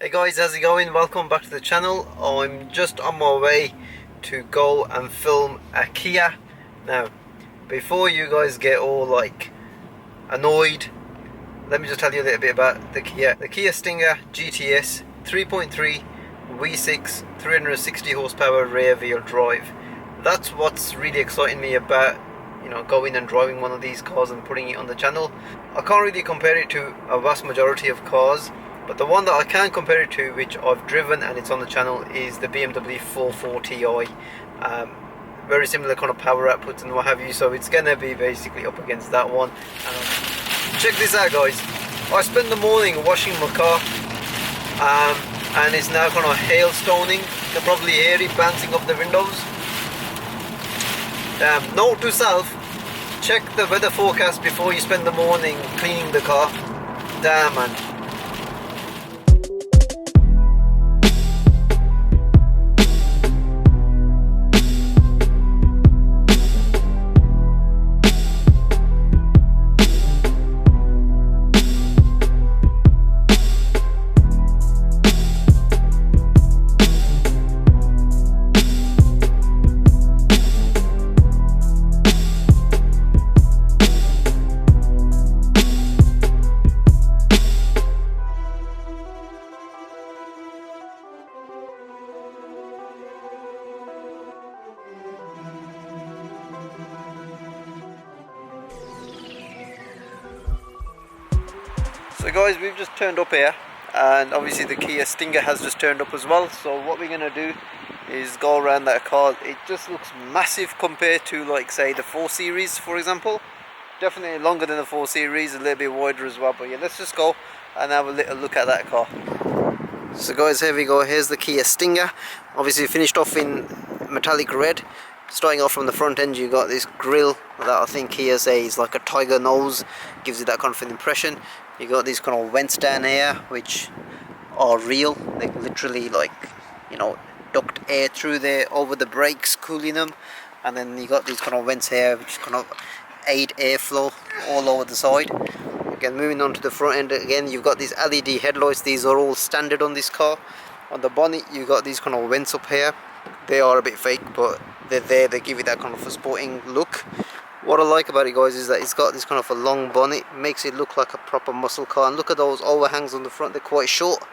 Hey guys, how's it going? Welcome back to the channel. I'm just on my way to go and film a Kia. Now, before you guys get all like annoyed, let me just tell you a little bit about the Kia. The Kia Stinger GTS 3.3 V6 360 horsepower rear wheel drive. That's what's really exciting me about, going and driving one of these cars and putting it on the channel. I can't really compare it to a vast majority of cars, but the one that I can compare it to, which I've driven and it's on the channel, is the BMW 440i. Very similar kind of power outputs and what have you, so it's gonna be basically up against that one. Check this out guys, I spent the morning washing my car and it's now kind of hailstoning. You can probably hear it bouncing off the windows. Note to self, check the weather forecast before you spend the morning cleaning the car. Damn man. So guys, we've just turned up here, and obviously the Kia Stinger has just turned up as well. So what we're going to do is go around that car. It just looks massive compared to, like, say the 4 Series for example. Definitely longer than the 4 Series, a little bit wider as well. But yeah, let's just go and have a little look at that car. So guys, here we go. Here's the Kia Stinger. Obviously finished off in metallic red. Starting off from the front end, you got this grille that I think Kia says is like a tiger nose, gives you that kind of an impression. You got these kind of vents down here which are real. They literally, like, duct air through there over the brakes, cooling them. And then you got these kind of vents here which kind of aid airflow all over the side. Again, moving on to the front end, again you've got these LED headlights. These are all standard on this car. On the bonnet you got these kind of vents up here. They are a bit fake, but they're there. They give it that kind of a sporting look. What I like about it guys is that it's got this kind of a long bonnet, makes it look like a proper muscle car. And look at those overhangs on the front, they're quite short.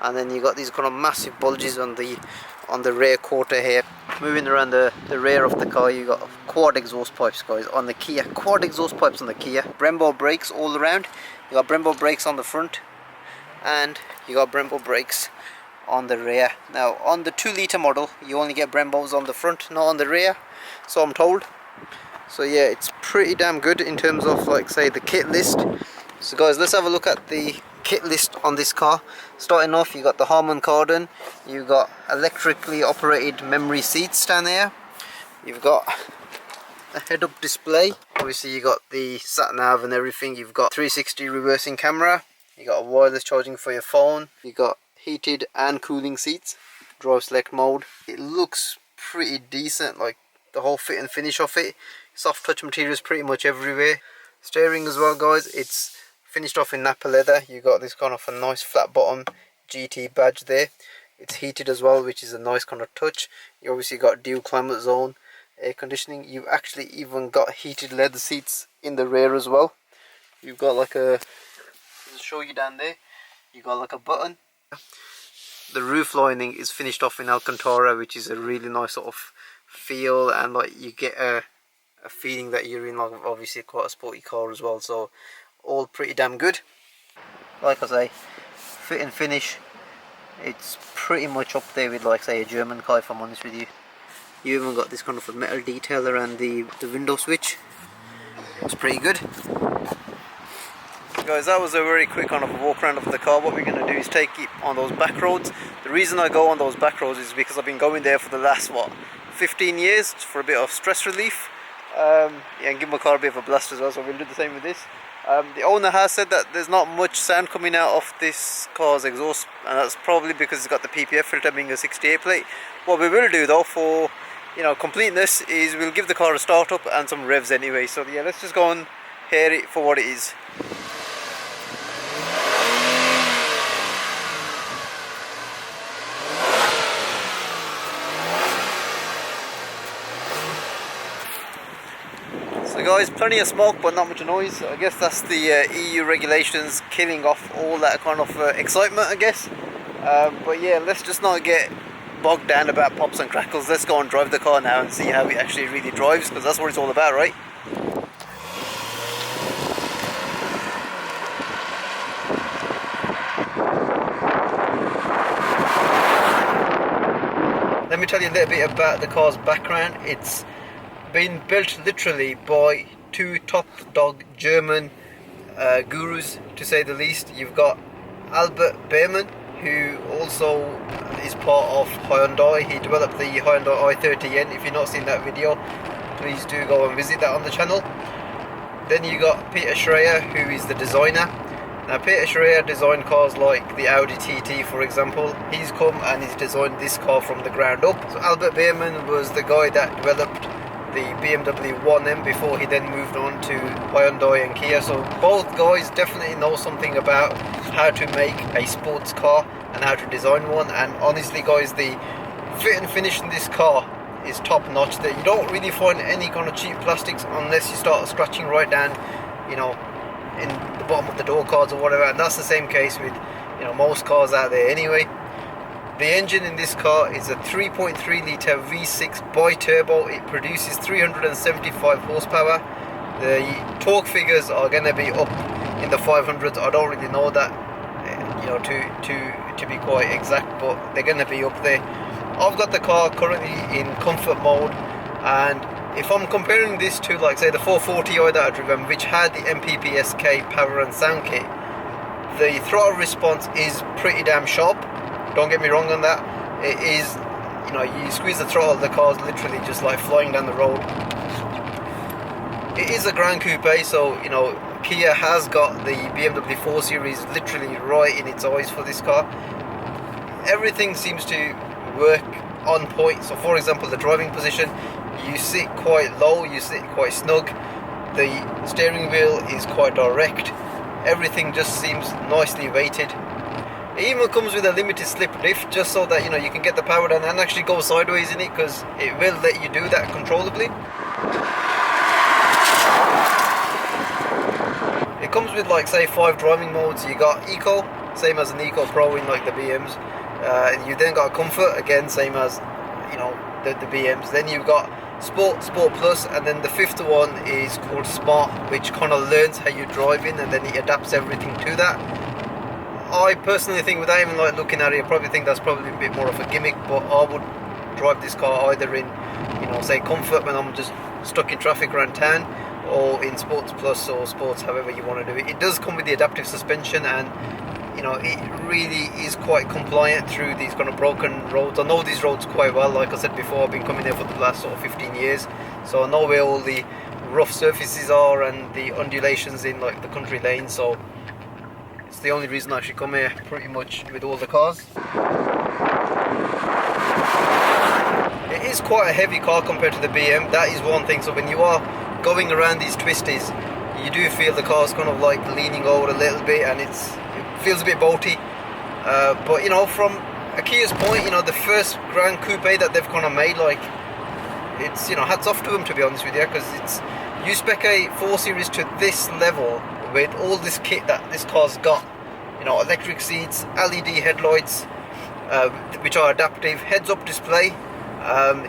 And then you got these kind of massive bulges on the rear quarter here. Moving around the rear of the car, you got quad exhaust pipes guys on the Kia. Quad exhaust pipes on the Kia. Brembo brakes all around. You got Brembo brakes on the front, and you got Brembo brakes on the rear. Now on the 2-litre model you only get Brembos on the front, not on the rear, so I'm told. So yeah, it's pretty damn good in terms of, like, say the kit list. So guys, let's have a look at the kit list on this car. Starting off, you got the Harman Kardon, you got electrically operated memory seats down there, you've got a head-up display, obviously you got the sat nav and everything, you've got 360 reversing camera, you got a wireless charging for your phone, you got heated and cooling seats, drive select mode. It looks pretty decent, like the whole fit and finish of it. Soft touch materials pretty much everywhere. Steering as well guys, it's finished off in Napa leather. You got this kind of a nice flat bottom GT badge there. It's heated as well, which is a nice kind of touch. You obviously got dual climate zone air conditioning. You've actually even got heated leather seats in the rear as well. You've got like a, I'll show you down there, you got like a button. The roof lining is finished off in Alcantara, which is a really nice sort of feel, and like you get a feeling that you're in, like, obviously quite a sporty car as well. So all pretty damn good. Like I say, fit and finish, it's pretty much up there with, like, say a German car, if I'm honest with you. You even got this kind of a metal detail around the window switch. It's pretty good. Guys, that was a very quick kind of a walk around of the car. What we're going to do is take it on those back roads. The reason I go on those back roads is because I've been going there for the last 15 years for a bit of stress relief. Yeah, and give my car a bit of a blast as well, so we'll do the same with this. The owner has said that there's not much sound coming out of this car's exhaust, and that's probably because it's got the PPF filter being a 68 plate. What we will do though, for completeness, is we'll give the car a start up and some revs anyway. So yeah, let's just go and hear it for what it is. guys, plenty of smoke but not much noise. I guess that's the EU regulations killing off all that kind of excitement, I guess. But yeah, let's just not get bogged down about pops and crackles. Let's go and drive the car now and see how it actually really drives, because that's what it's all about, right? Let me tell you a little bit about the car's background. It's been built literally by two top dog German gurus, to say the least. You've got Albert Behrman, who also is part of Hyundai. He developed the Hyundai i30N. If you've not seen that video, please do go and visit that on the channel. Then you got Peter Schreier, who is the designer. Now Peter Schreier designed cars like the Audi TT, for example. He's come and he's designed this car from the ground up. So Albert Behrman was the guy that developed the BMW 1M before he then moved on to Hyundai and Kia. So both guys definitely know something about how to make a sports car and how to design one. And honestly guys, the fit and finish in this car is top notch. That you don't really find any kind of cheap plastics unless you start scratching right down, you know, in the bottom of the door cards or whatever, and that's the same case with, you know, most cars out there anyway. The engine in this car is a 3.3 litre V6 bi-turbo. It produces 375 horsepower. The torque figures are going to be up in the 500s. I don't really know that, you know, to be quite exact, but they're going to be up there. I've got the car currently in comfort mode, and if I'm comparing this to, like, say, the 440i that I driven, which had the MPPSK power and sound kit, the throttle response is pretty damn sharp. Don't get me wrong on that. It is, you know, you squeeze the throttle, the car's literally just like flying down the road. It is a Grand Coupe, so, you know, Kia has got the BMW 4 Series literally right in its eyes for this car. Everything seems to work on point. So for example, the driving position, you sit quite low, you sit quite snug. The steering wheel is quite direct. Everything just seems nicely weighted. It even comes with a limited slip lift, just so that, you know, you can get the power down and actually go sideways in it, because it will let you do that controllably. It comes with, like, say, 5 driving modes. You got Eco, same as an Eco Pro in like the BMs. You then got Comfort, again same as, you know, the BMs. Then you've got Sport, Sport Plus, and then the fifth one is called Smart, which kind of learns how you drive in, and then it adapts everything to that. I personally think, without even like looking at it, I probably think that's probably a bit more of a gimmick, but I would drive this car either in, you know, say Comfort when I'm just stuck in traffic around town, or in Sports Plus or Sports, however you want to do it. It does come with the adaptive suspension, and, you know, it really is quite compliant through these kind of broken roads. I know these roads quite well. Like I said before, I've been coming here for the last sort of 15 years, so I know where all the rough surfaces are and the undulations in like the country lanes. So it's the only reason I should come here pretty much with all the cars. It is quite a heavy car compared to the BM, that is one thing. So when you are going around these twisties, you do feel the car's kind of like leaning over a little bit, and it feels a bit bolty. But, you know, from a Kia's point, you know, the first Grand Coupe that they've kind of made, like, it's, you know, hats off to them, to be honest with you, because it's, you spec a 4 Series to this level with all this kit that this car's got, you know, electric seats, LED headlights, which are adaptive, heads-up display,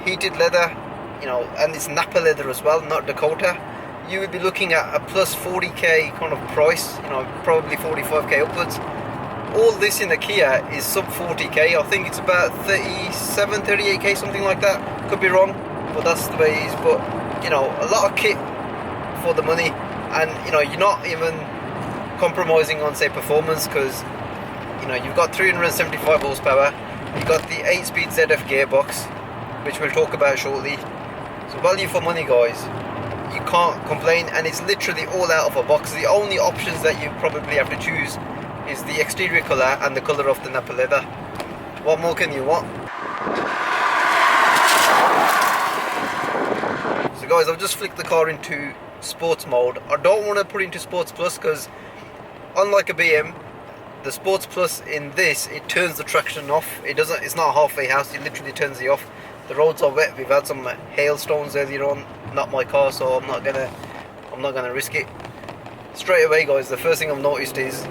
heated leather, you know, and it's Napa leather as well, not Dakota. You would be looking at a plus 40k kind of price, you know, probably 45k upwards. All this in the Kia is sub 40k. I think it's about 37, 38k, something like that. Could be wrong, but that's the way it is. But, you know, a lot of kit for the money, and, you know, you're not even compromising on, say, performance, because, you know, you've got 375 horsepower, you've got the 8-speed ZF gearbox, which we'll talk about shortly. So value for money, guys. You can't complain, and it's literally all out of a box. The only options that you probably have to choose is the exterior colour and the colour of the Napa leather. What more can you want? So guys, I've just flicked the car into sports mode. I don't want to put it into Sports Plus, because unlike a BM, the Sports Plus in this, it turns the traction off. It's not a halfway house, it literally turns it off. The roads are wet, we've had some hailstones earlier on, not my car, so I'm not gonna I'm not going to risk it. Straight away guys, the first thing I've noticed is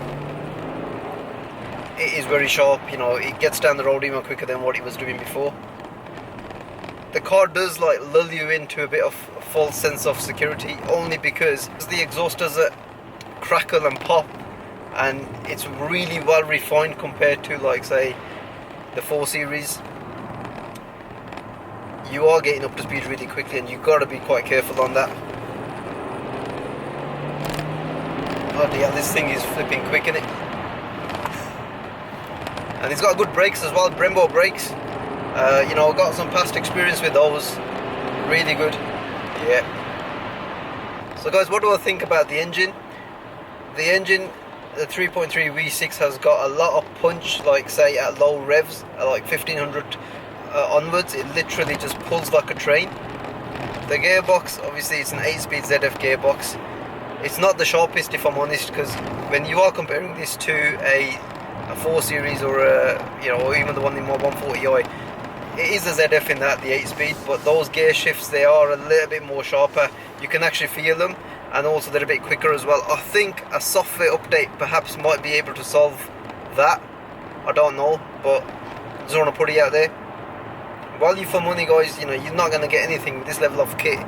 it is very sharp, you know, it gets down the road even quicker than what it was doing before. The car does like lull you into a bit of a false sense of security, only because the exhaust does crackle and pop, and it's really well refined compared to like say the 4 Series. You are getting up to speed really quickly and you've got to be quite careful on that. Oh dear, this thing is flipping quick, isn't it? And it's got good brakes as well, Brembo brakes. You know, I've got some past experience with those. Really good. Yeah. So guys, what do I think about the engine? The engine, the 3.3 V6 has got a lot of punch, like say at low revs, like 1500 onwards. It literally just pulls like a train. The gearbox, obviously it's an 8-speed ZF gearbox. It's not the sharpest if I'm honest, because when you are comparing this to a 4 Series or you know, or even the one in my 140i, it is a ZF in that, the 8-speed, but those gear shifts, they are a little bit more sharper. You can actually feel them, and also they're a bit quicker as well. I think a software update perhaps might be able to solve that. I don't know, but I just want to put it out there. Value for money guys, you know, you're not going to get anything with this level of kit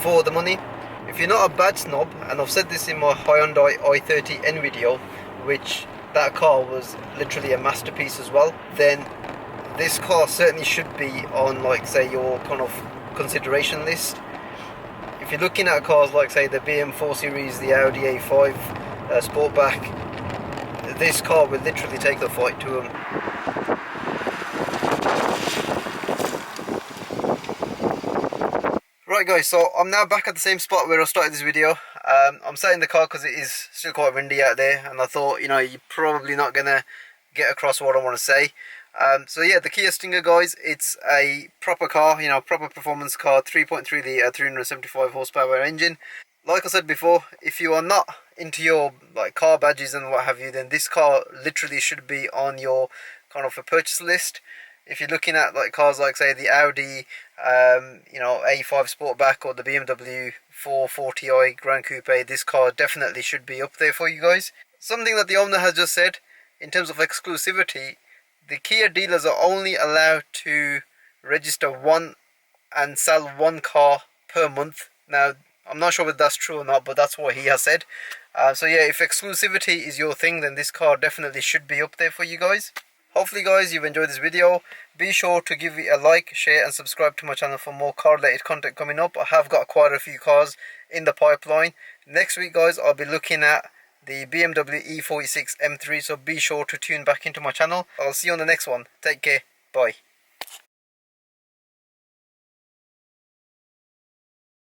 for the money. If you're not a badge snob, and I've said this in my Hyundai i30N video, which that car was literally a masterpiece as well, then this car certainly should be on like say your kind of consideration list. If you're looking at cars like say the BMW 4 Series, the Audi A5 Sportback, this car will literally take the fight to them. Right guys, so I'm now back at the same spot where I started this video. I'm sat in the car because it is still quite windy out there, and I thought, you know, you're probably not going to get across what I want to say. So yeah, the Kia Stinger guys, it's a proper car, you know, proper performance car, 3.3 litre, 375 horsepower engine. Like I said before, if you are not into your like car badges and what have you, then this car literally should be on your kind of a purchase list. If you're looking at like cars like say the Audi you know, A5 Sportback or the BMW 440i Grand Coupe, this car definitely should be up there for you guys. Something that the owner has just said, in terms of exclusivity, the Kia dealers are only allowed to register one and sell one car per month. Now, I'm not sure whether that's true or not, but that's what he has said. So yeah, if exclusivity is your thing, then this car definitely should be up there for you guys. Hopefully guys, you've enjoyed this video. Be sure to give it a like, share and subscribe to my channel for more car related content coming up. I have got quite a few cars in the pipeline. Next week guys, I'll be looking at the BMW E46 M3, so be sure to tune back into my channel. I'll see you on the next one. Take care. Bye.